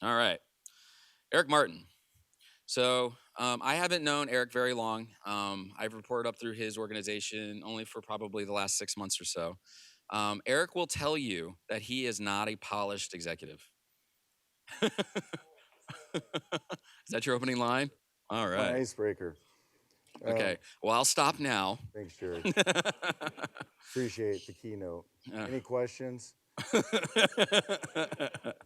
All right. Eric Martin. So I haven't known Eric very long. I've reported up through his organization only for probably the last 6 months or so. Eric will tell you that he is not a polished executive. Is that your opening line? All It's my right. icebreaker. Okay. Well, I'll stop now. Thanks, Jared. Appreciate the keynote. Uh, Any questions? All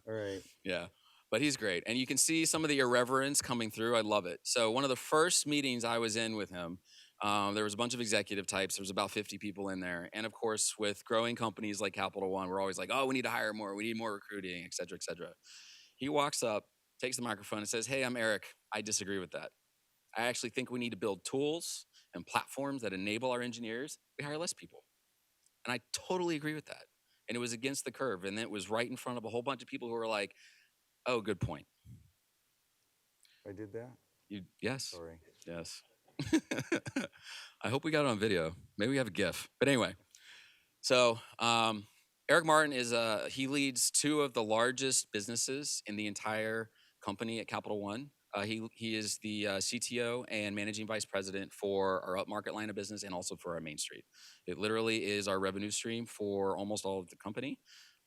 right. Yeah, but he's great. And you can see some of the irreverence coming through. I love it. So, one of the first meetings I was in with him, there was a bunch of executive types. There was about 50 people in there. And of course, with growing companies like Capital One, we're always like, oh, we need to hire more. We need more recruiting, et cetera, et cetera. He walks up, takes the microphone, and says, hey, I'm Eric. I disagree with that. I actually think we need to build tools and platforms that enable our engineers. We hire less people. And I totally agree with that. And it was against the curve. And it was right in front of a whole bunch of people who were like, oh, good point. I did that? Yes. Sorry. Yes. I hope we got it on video. Maybe we have a GIF. But anyway, so Eric Martin he leads two of the largest businesses in the entire company at Capital One. He is the CTO and managing vice president for our upmarket line of business and also for our Main Street. It literally is our revenue stream for almost all of the company.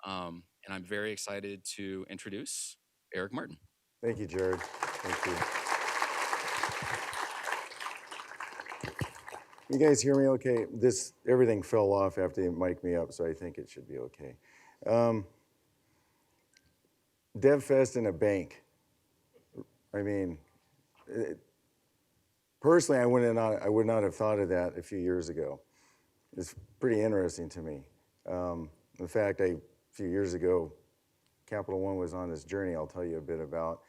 And I'm very excited to introduce Eric Martin. Thank you, Jared. Thank you. You guys hear me okay? Everything fell off after you mic'd me up, so I think it should be okay. DevFest in a bank. I mean, personally, I would not have thought of that a few years ago. It's pretty interesting to me. In fact, a few years ago, Capital One was on this journey I'll tell you a bit about.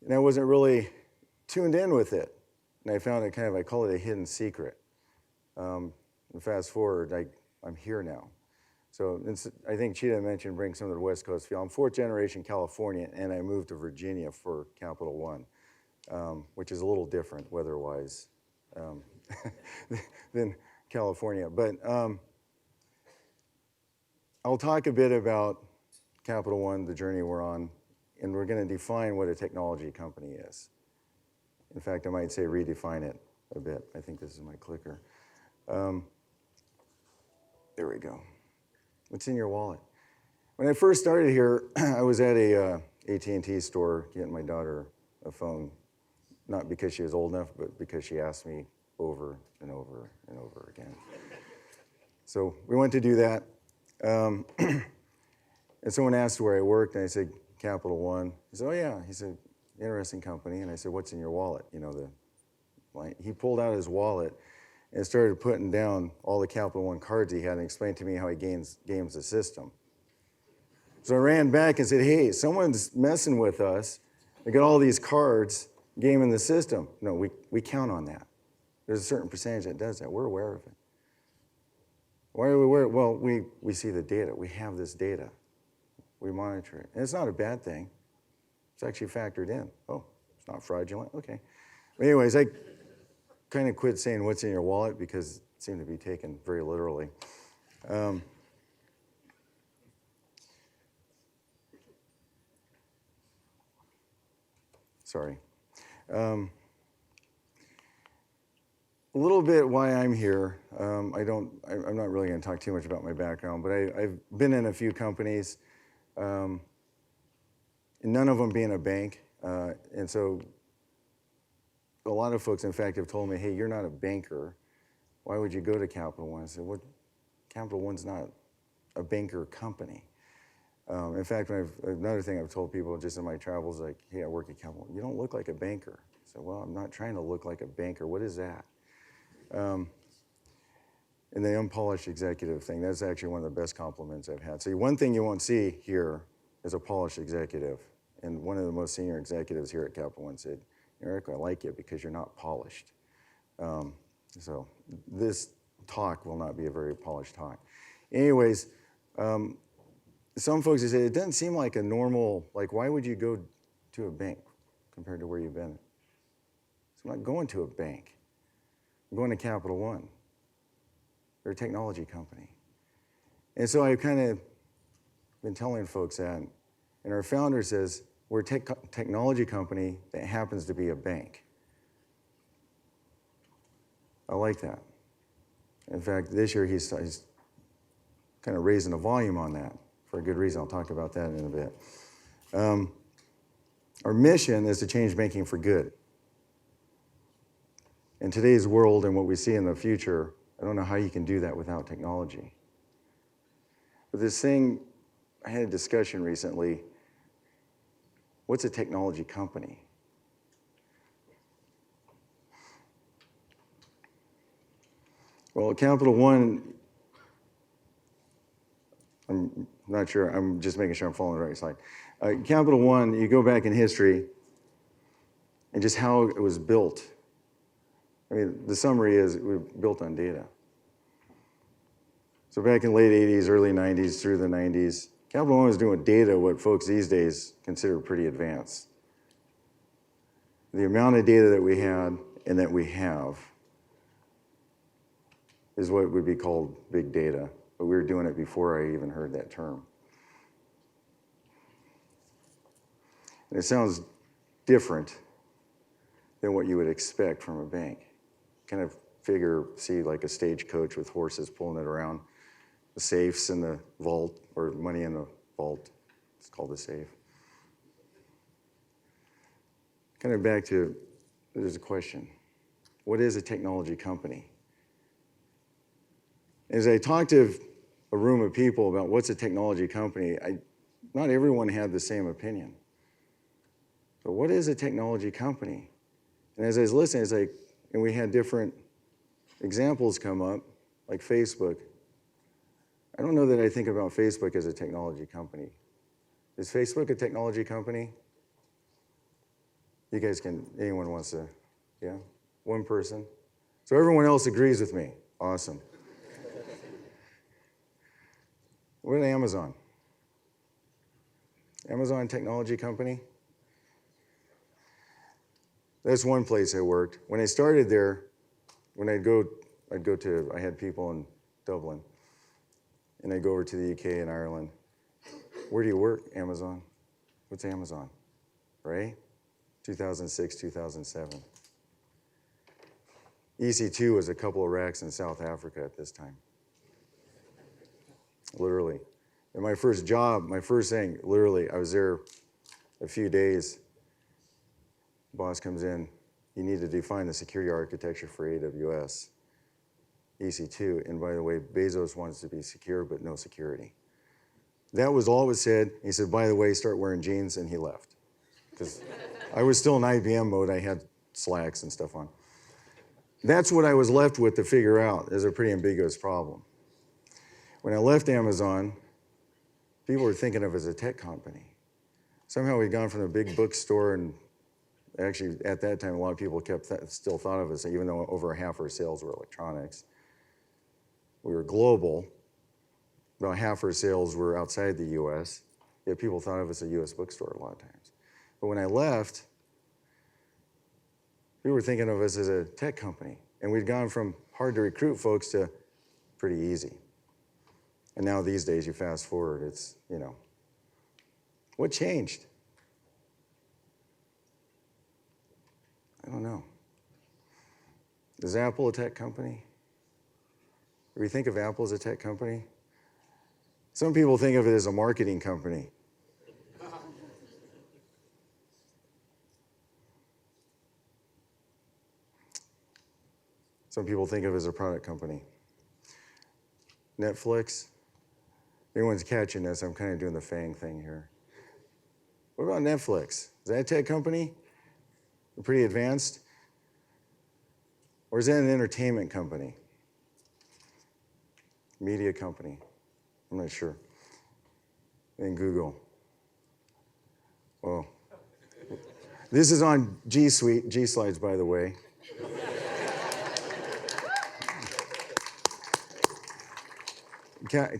And I wasn't really tuned in with it. And I found it I call it a hidden secret. And fast forward, I'm here now. So I think Cheetah mentioned bring some of the West Coast feel. I'm fourth generation Californian, and I moved to Virginia for Capital One, which is a little different weather-wise than California. But I'll talk a bit about Capital One, the journey we're on, and we're going to define what a technology company is. In fact, I might say redefine it a bit. I think this is my clicker. There we go. What's in your wallet? When I first started here, I was at a AT&T store getting my daughter a phone, not because she was old enough, but because she asked me over and over and over again. So we went to do that. And someone asked where I worked, and I said, Capital One. He said, oh yeah. He said, interesting company. And I said, what's in your wallet? He pulled out his wallet and started putting down all the Capital One cards he had and explained to me how he games the system. So I ran back and said, hey, someone's messing with us. They got all these cards gaming the system. No, we count on that. There's a certain percentage that does that. We're aware of it. Why are we aware? Well, we see the data. We have this data. We monitor it. And it's not a bad thing. It's actually factored in. Oh, it's not fraudulent? Okay. But anyways, I kind of quit saying what's in your wallet because it seemed to be taken very literally. Sorry. A little bit why I'm here. I'm not really going to talk too much about my background, but I've been in a few companies, and none of them being a bank. And so a lot of folks, in fact, have told me, hey, you're not a banker. Why would you go to Capital One? I said, well, Capital One's not a banker company. In fact, another thing I've told people just in my travels, like, hey, I work at Capital One. You don't look like a banker. I said, well, I'm not trying to look like a banker. What is that? And the unpolished executive thing, that's actually one of the best compliments I've had. So one thing you won't see here is a polished executive. And one of the most senior executives here at Capital One said, Eric, I like you because you're not polished. So this talk will not be a very polished talk. Anyways, some folks have said, it doesn't seem like a normal, like why would you go to a bank compared to where you've been? So I'm not going to a bank. I'm going to Capital One. They're a technology company. And so I've kind of been telling folks that. And our founder says, We're a technology company that happens to be a bank. I like that. In fact, this year he's kind of raising the volume on that for a good reason. I'll talk about that in a bit. Our mission is to change banking for good. In today's world and what we see in the future, I don't know how you can do that without technology. But this thing, I had a discussion recently. What's a technology company? Well, at Capital One, I'm not sure, I'm just making sure I'm following the right slide. Capital One, you go back in history and just how it was built. I mean, the summary is we were built on data. So back in late 80s, early 90s, through the 90s, Capital One was doing with data what folks these days consider pretty advanced. The amount of data that we had and that we have is what would be called big data, but we were doing it before I even heard that term. And it sounds different than what you would expect from a bank. Kind of see like a stagecoach with horses pulling it around, the safes in the vault, or money in the vault. It's called a safe. Kind of back to, there's a question. What is a technology company? As I talked to a room of people about what's a technology company, not everyone had the same opinion. But what is a technology company? And as I was listening, it's like, and we had different examples come up, like Facebook. I don't know that I think about Facebook as a technology company. Is Facebook a technology company? You guys can, anyone wants to, yeah? One person? So everyone else agrees with me. Awesome. What about Amazon? Amazon technology company? That's one place I worked. When I started there, when I'd go to, I had people in Dublin, and I'd go over to the UK and Ireland. Where do you work? Amazon. What's Amazon? Right? 2006, 2007. EC2 was a couple of racks in South Africa at this time. Literally. And my first job, my first thing, literally, I was there a few days. Boss comes in, you need to define the security architecture for AWS, EC2, and by the way, Bezos wants to be secure, but no security. That was all it was said. He said, by the way, start wearing jeans, and he left. Because I was still in IBM mode, I had slacks and stuff on. That's what I was left with to figure out. It's a pretty ambiguous problem. When I left Amazon, people were thinking of it as a tech company. Somehow we'd gone from a big bookstore, and actually at that time a lot of people still thought of us, even though over half our sales were electronics. We were global. About half our sales were outside the US, yet people thought of us as a US bookstore a lot of times. But when I left, we were thinking of us as a tech company, and we'd gone from hard to recruit folks to pretty easy. And now these days, you fast forward, it's, you know, what changed? I don't know. Is Apple a tech company? Do we think of Apple as a tech company? Some people think of it as a marketing company. Some people think of it as a product company. Netflix. Everyone's catching this. I'm kind of doing the FANG thing here. What about Netflix? Is that a tech company? Pretty advanced? Or is that an entertainment company? Media company? I'm not sure. And Google. Well, this is on G Suite, G Slides, by the way.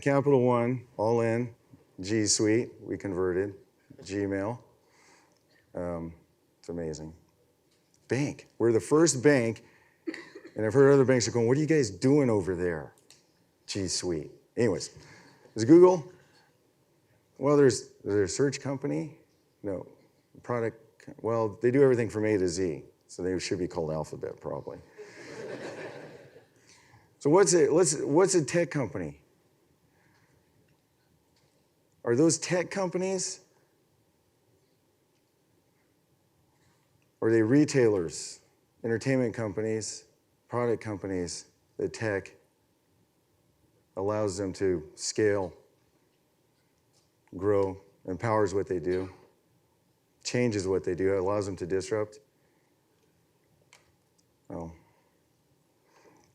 Capital One, all in, G Suite, we converted, Gmail. It's amazing. Bank, we're the first bank, and I've heard other banks are going, what are you guys doing over there? G Suite. Anyways, is Google? Well, there's a search company? No. product, well, they do everything from A to Z, so they should be called Alphabet probably. So what's a tech company? Are those tech companies? Or are they retailers, entertainment companies, product companies that tech allows them to scale, grow, empowers what they do, changes what they do, allows them to disrupt? Well,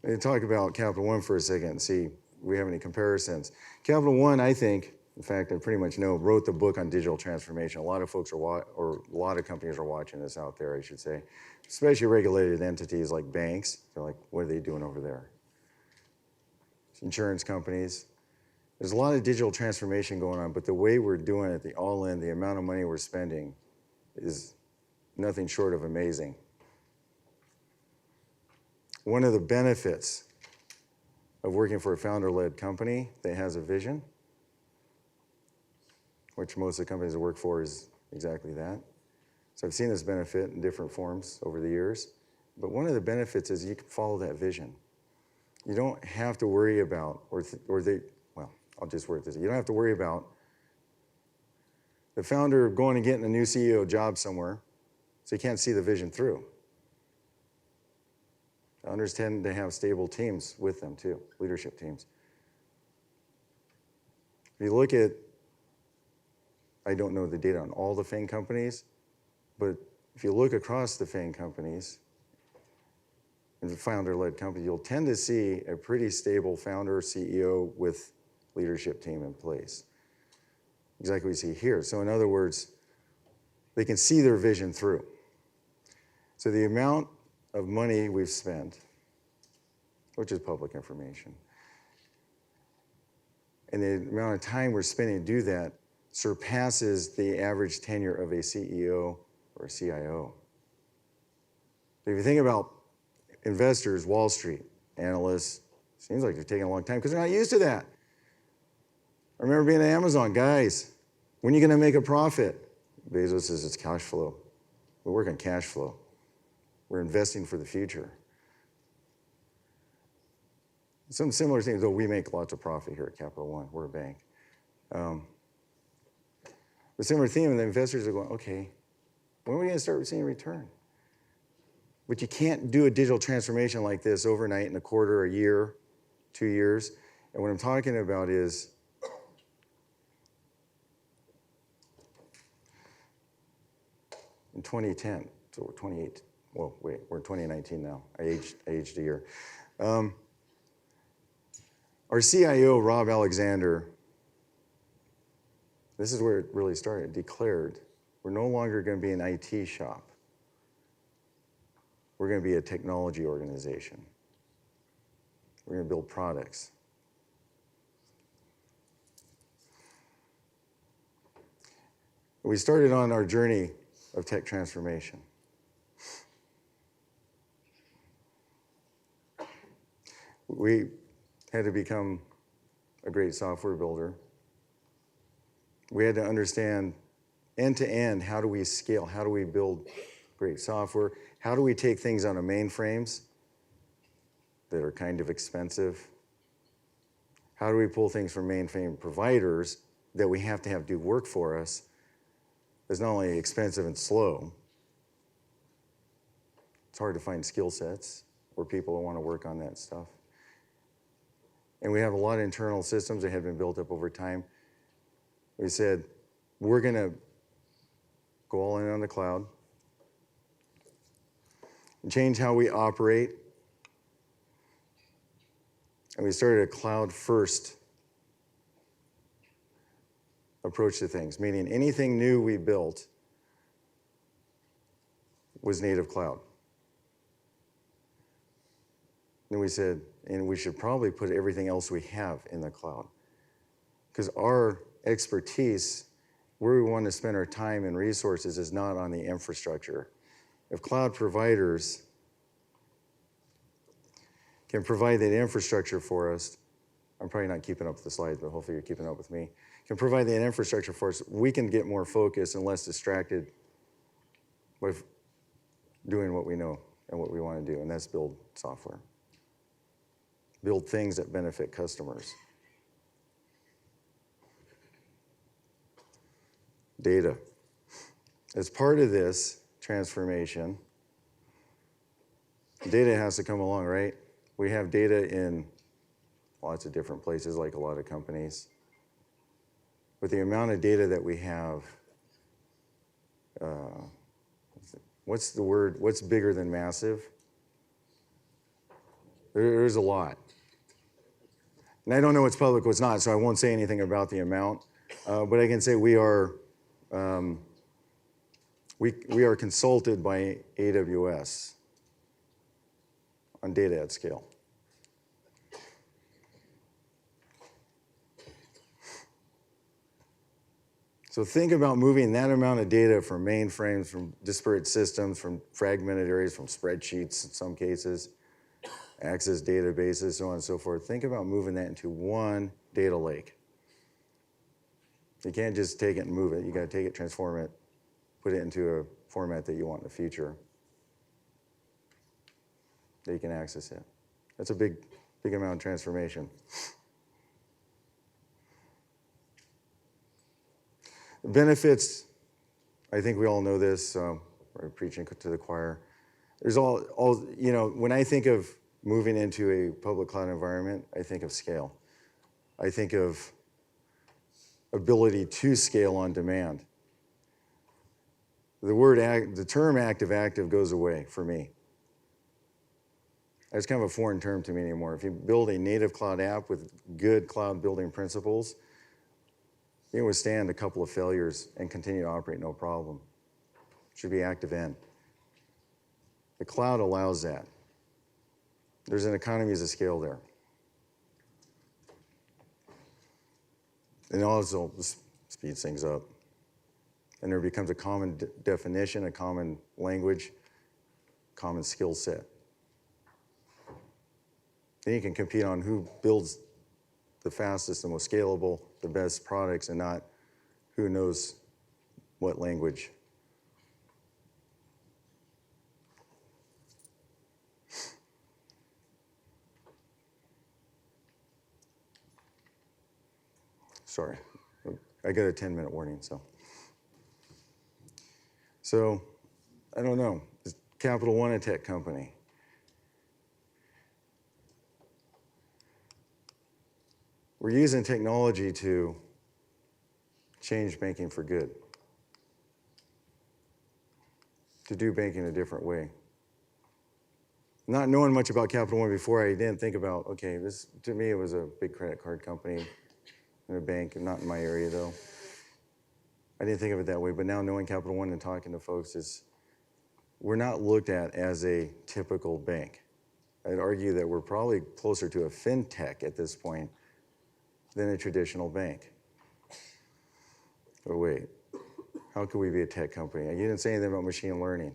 let me talk about Capital One for a second and see if we have any comparisons. Capital One, I think, in fact, I pretty much know, wrote the book on digital transformation. A lot of folks or a lot of companies are watching this out there, I should say, especially regulated entities like banks. They're like, what are they doing over there? Insurance companies. There's a lot of digital transformation going on, but the way we're doing it, the all-in, the amount of money we're spending is nothing short of amazing. One of the benefits of working for a founder-led company that has a vision, which most of the companies I work for is exactly that. So I've seen this benefit in different forms over the years, but one of the benefits is you can follow that vision. You don't have to worry about, I'll just word this. You don't have to worry about the founder going and getting a new CEO job somewhere, so you can't see the vision through. Founders tend to have stable teams with them too, leadership teams. If you look at, I don't know the data on all the FANG companies, but if you look across the FANG companies, and the founder-led company, you'll tend to see a pretty stable founder, CEO with leadership team in place. Exactly what you see here. So in other words, they can see their vision through. So the amount of money we've spent, which is public information, and the amount of time we're spending to do that surpasses the average tenure of a CEO or a CIO. If you think about investors, Wall Street, analysts, seems like they're taking a long time because they're not used to that. I remember being at Amazon, guys, when are you going to make a profit? Bezos says it's cash flow. We work on cash flow. We're investing for the future. Some similar things, though we make lots of profit here at Capital One. We're a bank. The similar theme, and the investors are going, okay, when are we going to start seeing return? But you can't do a digital transformation like this overnight, in a quarter, a year, 2 years. And what I'm talking about is in 2010, so we're 28, well, wait, we're in 2019 now. I aged a year. Our CIO, Rob Alexander, this is where it really started, declared, we're no longer going to be an IT shop. We're going to be a technology organization. We're going to build products. We started on our journey of tech transformation. We had to become a great software builder. We had to understand end-to-end, how do we scale? How do we build great software? How do we take things on mainframes that are kind of expensive? How do we pull things from mainframe providers that we have to have do work for us that's not only expensive and slow, it's hard to find skill sets where people want to work on that stuff. And we have a lot of internal systems that have been built up over time. We said, we're going to go all in on the cloud, and change how we operate. And we started a cloud-first approach to things, meaning anything new we built was native cloud. Then we said, and we should probably put everything else we have in the cloud. Because our expertise, where we want to spend our time and resources, is not on the infrastructure. If cloud providers can provide that infrastructure for us, I'm probably not keeping up with the slides, but hopefully you're keeping up with me, can provide that infrastructure for us, we can get more focused and less distracted with doing what we know and what we want to do, and that's build software. Build things that benefit customers. Data. As part of this transformation, data has to come along, right? We have data in lots of different places, like a lot of companies. But the amount of data that we have, what's the word? What's bigger than massive? There's a lot. And I don't know what's public, what's not, so I won't say anything about the amount. But I can say we are consulted by AWS on data at scale. So think about moving that amount of data from mainframes, from disparate systems, from fragmented areas, from spreadsheets in some cases, access databases, so on and so forth. Think about moving that into one data lake. You can't just take it and move it. You got to take it, transform it, put it into a format that you want in the future, that you can access it. That's a big amount of transformation. The benefits, I think we all know this, we're preaching to the choir. There's all, when I think of moving into a public cloud environment, I think of scale. I think of ability to scale on demand. The term active goes away for me. It's kind of a foreign term to me anymore. If you build a native cloud app with good cloud building principles, you can withstand a couple of failures and continue to operate no problem. It should be active in. The cloud allows that. There's an economies of scale there. And also speeds things up. And there becomes a common definition, a common language, common skill set. Then you can compete on who builds the fastest, the most scalable, the best products, and not who knows what language. Sorry, I got a 10-minute warning, so. So, I don't know, is Capital One a tech company? We're using technology to change banking for good, to do banking a different way. Not knowing much about Capital One before, I didn't think about, okay, this, to me, it was a big credit card company in a bank, not in my area though. I didn't think of it that way, but now knowing Capital One and talking to folks we're not looked at as a typical bank. I'd argue that we're probably closer to a fintech at this point than a traditional bank. Oh wait, how could we be a tech company? You didn't say anything about machine learning.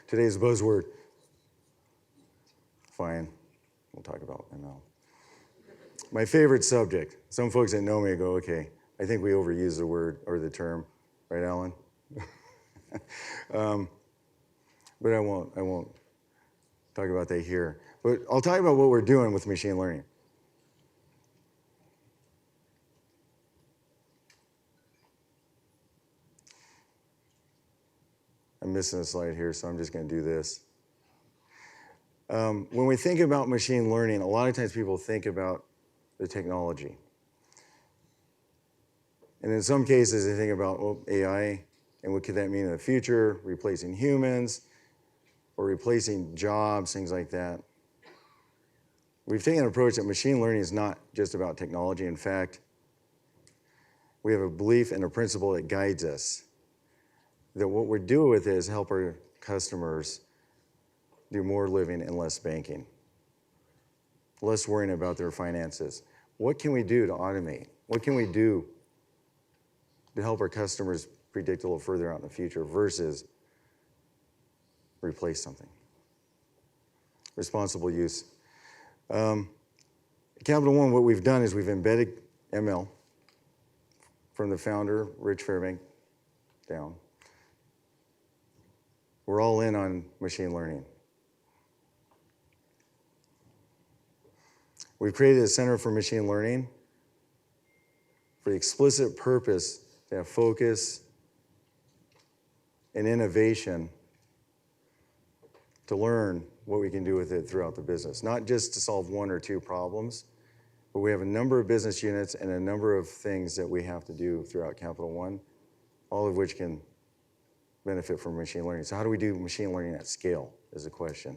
Today's buzzword. Fine, we'll talk about ML. My favorite subject. Some folks that know me go, okay, I think we overuse the word or the term, right, Alan? But I won't talk about that here. But I'll talk about what we're doing with machine learning. I'm missing a slide here, so I'm just going to do this. When we think about machine learning, a lot of times people think about the technology. And in some cases, they think about AI, and what could that mean in the future, replacing humans, or replacing jobs, things like that. We've taken an approach that machine learning is not just about technology. In fact, we have a belief and a principle that guides us, that what we're doing with it is help our customers do more living and less banking, less worrying about their finances. What can we do to automate? What can we do to help our customers predict a little further out in the future versus replace something? Responsible use. Capital One, what we've done is we've embedded ML from the founder, Rich Fairbank, down. We're all in on machine learning. We've created a Center for Machine Learning for the explicit purpose to have focus and innovation to learn what we can do with it throughout the business. Not just to solve one or two problems, but we have a number of business units and a number of things that we have to do throughout Capital One, all of which can benefit from machine learning. So how do we do machine learning at scale is the question.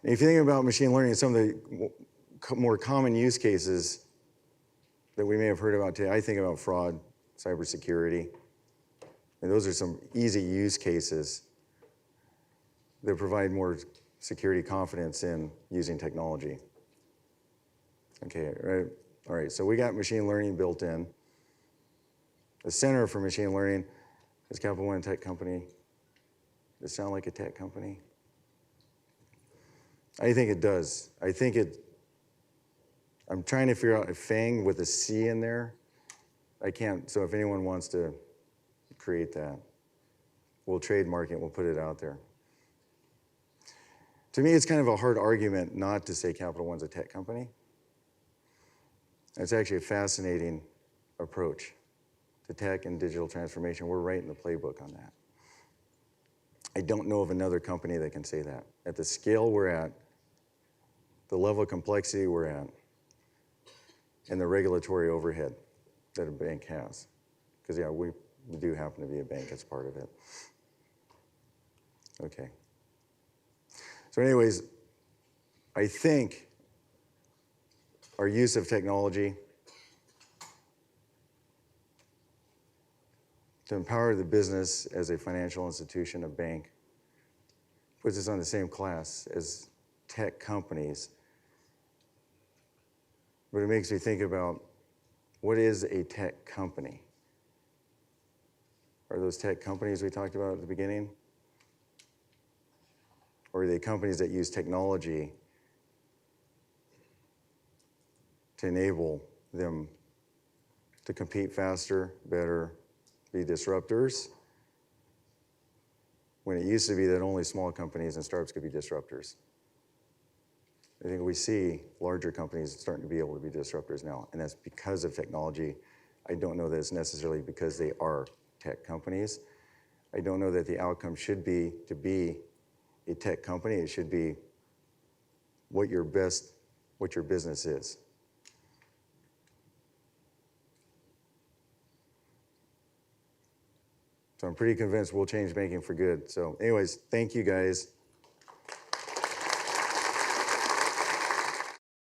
And if you think about machine learning, some of the more common use cases that we may have heard about today, I think about fraud, cybersecurity, and those are some easy use cases that provide more security confidence in using technology. Okay, right. All right, so we got machine learning built in. The Center for Machine Learning is Capital One a tech company. Does it sound like a tech company? I think it does. I'm trying to figure out a FANG with a C in there. I can't, so if anyone wants to create that, we'll trademark it, we'll put it out there. To me, it's kind of a hard argument not to say Capital One's a tech company. It's actually a fascinating approach to tech and digital transformation. We're right in the playbook on that. I don't know of another company that can say that. At the scale we're at, the level of complexity we're at, and the regulatory overhead that a bank has. Because yeah, we do happen to be a bank as part of it. Okay. So anyways, I think our use of technology to empower the business as a financial institution, a bank, puts us on the same class as tech companies. But it makes me think about, what is a tech company? Are those tech companies we talked about at the beginning? Or are they companies that use technology to enable them to compete faster, better, be disruptors? When it used to be that only small companies and startups could be disruptors. I think we see larger companies starting to be able to be disruptors now, and that's because of technology. I don't know that it's necessarily because they are tech companies. I don't know that the outcome should be to be a tech company. It should be what your business is. So I'm pretty convinced we'll change banking for good. So anyways, thank you guys.